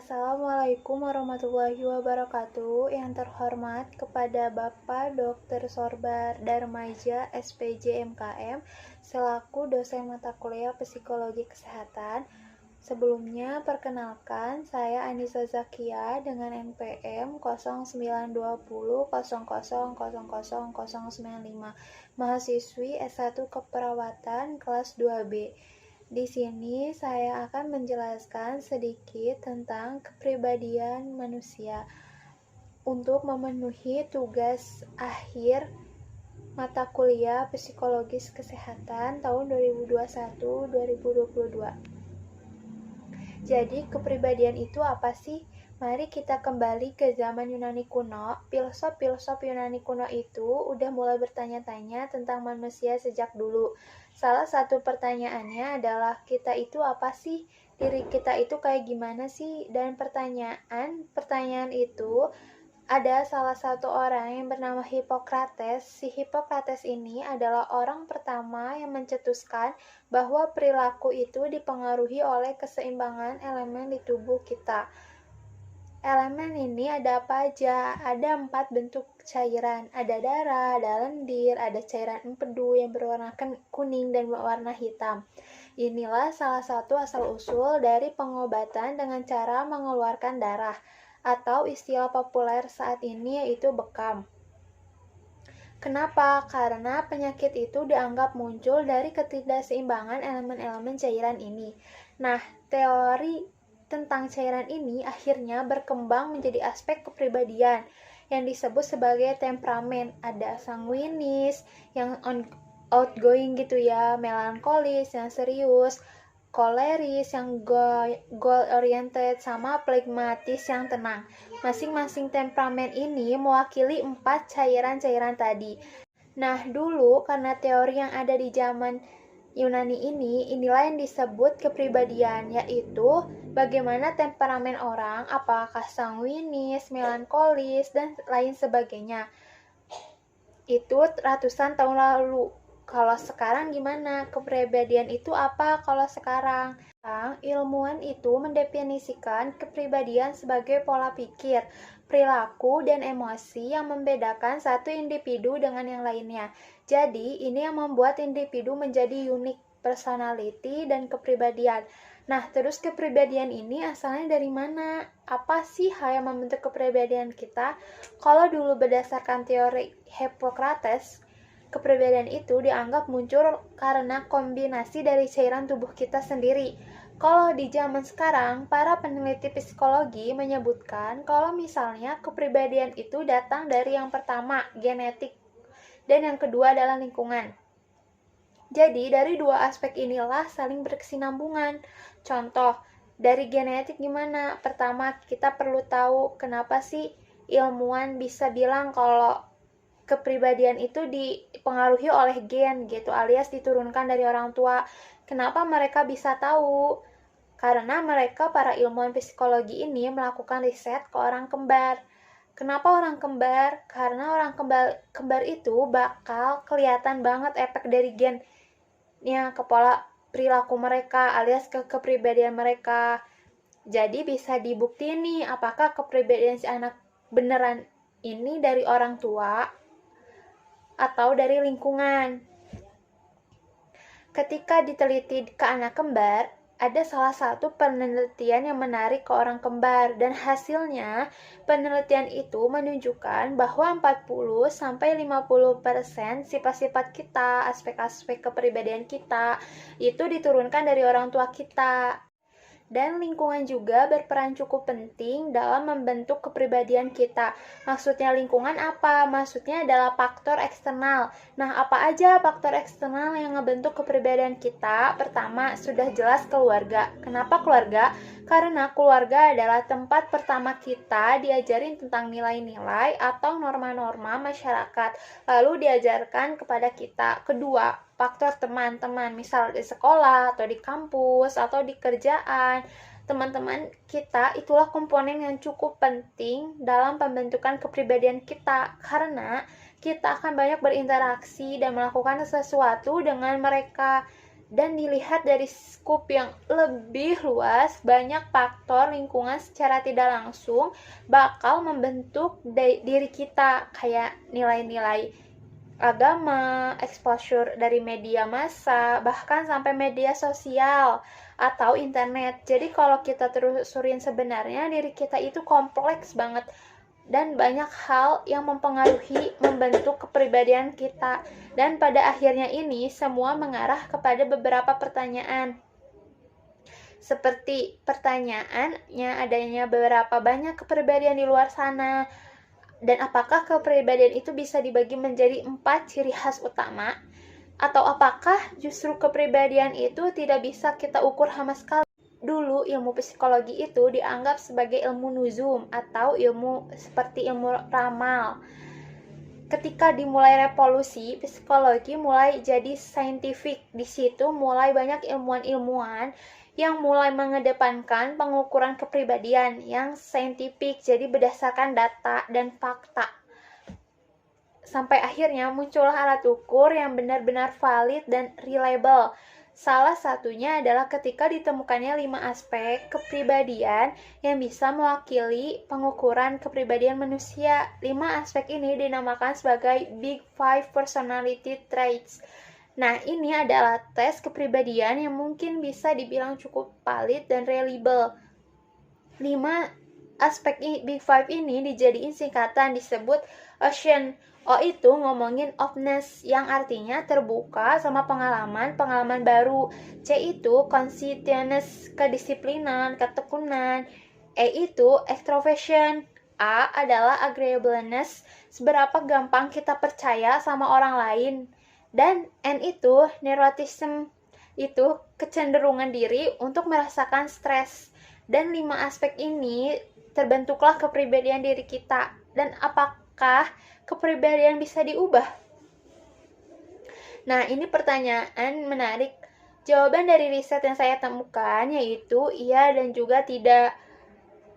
Assalamualaikum warahmatullahi wabarakatuh. Yang terhormat kepada Bapak Dr. Sorbar Darmaja, SPJ MKM, selaku dosen mata kuliah Psikologi Kesehatan. Sebelumnya, perkenalkan, saya Anissa Zakia dengan NPM 092000000095, mahasiswi S1 Keperawatan kelas 2B. Di sini saya akan menjelaskan sedikit tentang kepribadian manusia untuk memenuhi tugas akhir mata kuliah Psikologis Kesehatan tahun 2021-2022. Jadi, kepribadian itu apa sih? Mari kita kembali ke zaman Yunani kuno. Filsuf-filsuf Yunani kuno itu udah mulai bertanya-tanya tentang manusia sejak dulu. Salah satu pertanyaannya adalah, kita itu apa sih? Diri kita itu kayak gimana sih? Dan pertanyaan itu ada salah satu orang yang bernama Hippocrates. Si Hippocrates ini adalah orang pertama yang mencetuskan bahwa perilaku itu dipengaruhi oleh keseimbangan elemen di tubuh kita. Elemen ini ada apa aja? Ada 4 bentuk cairan. Ada darah, ada lendir, ada cairan empedu yang berwarna kuning dan berwarna hitam. Inilah salah satu asal-usul dari pengobatan dengan cara mengeluarkan darah, atau istilah populer saat ini yaitu bekam. Kenapa? Karena penyakit itu dianggap muncul dari ketidakseimbangan elemen-elemen cairan ini. Nah, teori tentang cairan ini akhirnya berkembang menjadi aspek kepribadian yang disebut sebagai temperamen. Ada sanguinis, yang outgoing gitu ya, melankolis, yang serius, koleris, yang goal oriented, sama phlegmatis, yang tenang. Masing-masing temperamen ini mewakili 4 cairan-cairan tadi. Nah, dulu karena teori yang ada di zaman Yunani inilah yang disebut kepribadian, yaitu bagaimana temperamen orang, apakah sanguinis, melankolis, dan lain sebagainya. Itu ratusan tahun lalu. Kalau sekarang gimana? Kepribadian itu apa kalau sekarang? Ilmuwan itu mendefinisikan kepribadian sebagai pola pikir, perilaku, dan emosi yang membedakan satu individu dengan yang lainnya. Jadi, ini yang membuat individu menjadi unique personality dan kepribadian. Nah, terus kepribadian ini asalnya dari mana? Apa sih hal yang membentuk kepribadian kita? Kalau dulu berdasarkan teori Hippocrates, kepribadian itu dianggap muncul karena kombinasi dari cairan tubuh kita sendiri. Kalau di zaman sekarang, para peneliti psikologi menyebutkan kalau misalnya kepribadian itu datang dari yang pertama, genetik, dan yang kedua adalah lingkungan. Jadi, dari dua aspek inilah saling berkesinambungan. Contoh, dari genetik gimana? Pertama, kita perlu tahu kenapa sih ilmuwan bisa bilang kalau kepribadian itu dipengaruhi oleh gen gitu, alias diturunkan dari orang tua. Kenapa mereka bisa tahu? Karena mereka, para ilmuwan psikologi ini, melakukan riset ke orang kembar. Kenapa orang kembar? Karena orang kembar itu bakal kelihatan banget efek dari gennya ke pola perilaku mereka, alias ke kepribadian mereka. Jadi bisa dibuktiin nih, apakah kepribadian si anak beneran ini dari orang tua atau dari lingkungan. Ketika diteliti ke anak kembar, ada salah satu penelitian yang menarik ke orang kembar, dan hasilnya penelitian itu menunjukkan bahwa 40-50% sifat-sifat kita, aspek-aspek kepribadian kita itu diturunkan dari orang tua kita. Dan lingkungan juga berperan cukup penting dalam membentuk kepribadian kita. Maksudnya lingkungan apa? Maksudnya adalah faktor eksternal. Nah, apa aja faktor eksternal yang ngebentuk kepribadian kita? Pertama, sudah jelas keluarga. Kenapa keluarga? Karena keluarga adalah tempat pertama kita diajarin tentang nilai-nilai atau norma-norma masyarakat, lalu diajarkan kepada kita. Kedua, faktor teman-teman, misal di sekolah atau di kampus atau di kerjaan. Teman-teman kita itulah komponen yang cukup penting dalam pembentukan kepribadian kita, karena kita akan banyak berinteraksi dan melakukan sesuatu dengan mereka. dan dilihat dari skup yang lebih luas, banyak faktor lingkungan secara tidak langsung bakal membentuk diri kita, kayak nilai-nilai agama, exposure dari media massa, bahkan sampai media sosial atau internet. Jadi kalau kita terusurin sebenarnya diri kita itu kompleks banget dan banyak hal yang mempengaruhi membentuk kepribadian kita. Dan pada akhirnya ini semua mengarah kepada beberapa pertanyaan. Seperti pertanyaannya adanya beberapa banyak kepribadian di luar sana, dan apakah kepribadian itu bisa dibagi menjadi 4 ciri khas utama, atau apakah justru kepribadian itu tidak bisa kita ukur sama sekali. Dulu ilmu psikologi itu dianggap sebagai ilmu nuzum atau ilmu seperti ilmu ramal. Ketika dimulai revolusi, psikologi mulai jadi saintifik. Di situ mulai banyak ilmuwan-ilmuwan yang mulai mengedepankan pengukuran kepribadian yang saintifik, jadi berdasarkan data dan fakta. Sampai akhirnya muncullah alat ukur yang benar-benar valid dan reliable. Salah satunya adalah ketika ditemukannya 5 aspek kepribadian yang bisa mewakili pengukuran kepribadian manusia. 5 aspek ini dinamakan sebagai Big Five Personality Traits. Nah, ini adalah tes kepribadian yang mungkin bisa dibilang cukup valid dan reliable. 5 aspek Big Five ini dijadiin singkatan disebut Ocean. O itu ngomongin openness yang artinya terbuka sama pengalaman baru. C itu conscientiousness, kedisiplinan, ketekunan. E itu extroversion. A adalah agreeableness, seberapa gampang kita percaya sama orang lain. Dan N itu neuroticism, itu kecenderungan diri untuk merasakan stres. Dan 5 aspek ini terbentuklah kepribadian diri kita. Dan apakah kepribadian bisa diubah? Nah, ini pertanyaan menarik. Jawaban dari riset yang saya temukan yaitu iya dan juga tidak.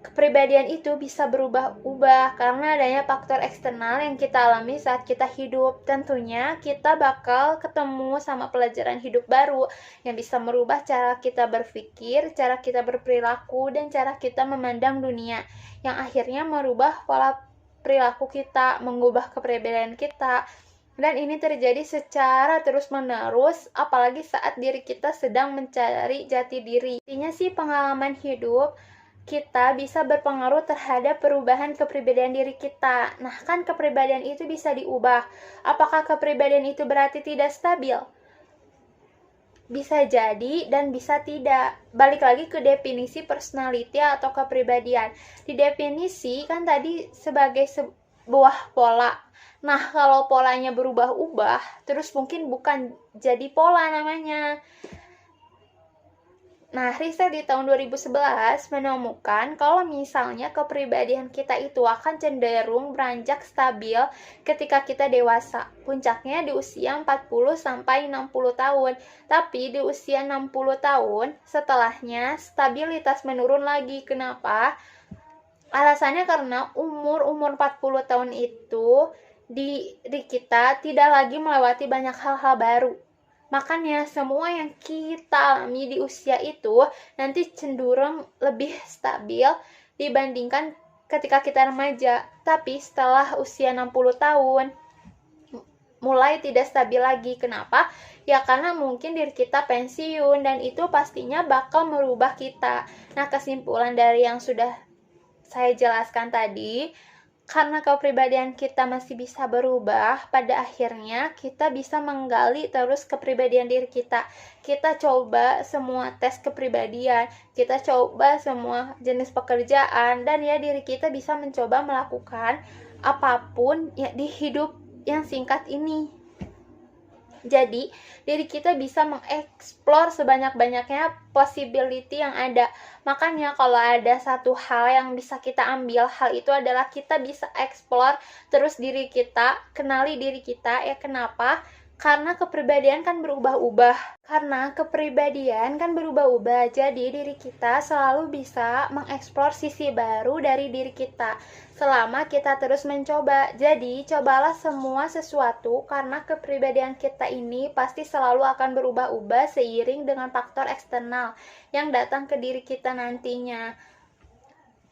Kepribadian itu bisa berubah-ubah karena adanya faktor eksternal yang kita alami saat kita hidup. Tentunya kita bakal ketemu sama pelajaran hidup baru yang bisa merubah cara kita berpikir, cara kita berperilaku, dan cara kita memandang dunia, yang akhirnya merubah pola perilaku kita, mengubah kepribadian kita. Dan ini terjadi secara terus-menerus, apalagi saat diri kita sedang mencari jati diri. Intinya sih pengalaman hidup kita bisa berpengaruh terhadap perubahan kepribadian diri kita. Nah, kan kepribadian itu bisa diubah. Apakah kepribadian itu berarti tidak stabil? Bisa jadi dan bisa tidak. Balik lagi ke definisi personality atau kepribadian. Di definisi kan tadi sebagai sebuah pola. Nah, kalau polanya berubah-ubah, terus mungkin bukan jadi pola namanya. Nah, riset di tahun 2011 menemukan kalau misalnya kepribadian kita itu akan cenderung beranjak stabil ketika kita dewasa. Puncaknya di usia 40-60 tahun. Tapi di usia 60 tahun, setelahnya stabilitas menurun lagi. Kenapa? Alasannya karena umur 40 tahun itu diri kita tidak lagi melewati banyak hal-hal baru. Makanya semua yang kita alami di usia itu nanti cenderung lebih stabil dibandingkan ketika kita remaja. Tapi setelah usia 60 tahun mulai tidak stabil lagi. Kenapa? Ya karena mungkin diri kita pensiun dan itu pastinya bakal merubah kita. Nah, kesimpulan dari yang sudah saya jelaskan tadi, karena kepribadian kita masih bisa berubah, pada akhirnya kita bisa menggali terus kepribadian diri kita. Kita coba semua tes kepribadian, kita coba semua jenis pekerjaan, dan ya diri kita bisa mencoba melakukan apapun ya di hidup yang singkat ini. Jadi, diri kita bisa mengeksplor sebanyak-banyaknya possibility yang ada. Makanya kalau ada satu hal yang bisa kita ambil, hal itu adalah kita bisa eksplor terus diri kita, kenali diri kita. Ya kenapa? Karena kepribadian kan berubah-ubah. Jadi diri kita selalu bisa mengeksplor sisi baru dari diri kita selama kita terus mencoba. Jadi, cobalah semua sesuatu karena kepribadian kita ini pasti selalu akan berubah-ubah seiring dengan faktor eksternal yang datang ke diri kita nantinya.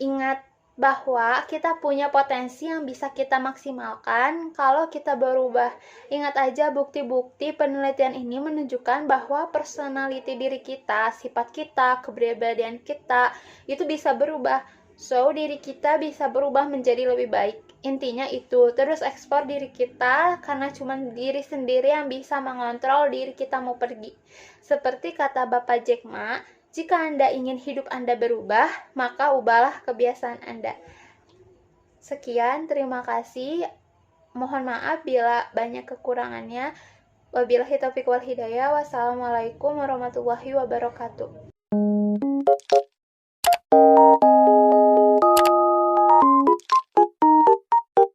Ingat bahwa kita punya potensi yang bisa kita maksimalkan kalau kita berubah. Ingat aja, bukti-bukti penelitian ini menunjukkan bahwa personality diri kita, sifat kita, kepribadian kita itu bisa berubah. So, diri kita bisa berubah menjadi lebih baik. Intinya itu, terus ekspor diri kita karena cuma diri sendiri yang bisa mengontrol diri kita mau pergi. Seperti kata Bapak Jack Ma, jika Anda ingin hidup Anda berubah, maka ubahlah kebiasaan Anda. Sekian, terima kasih. Mohon maaf bila banyak kekurangannya. Wabillahi taufiq wal hidayah. Wassalamualaikum warahmatullahi wabarakatuh.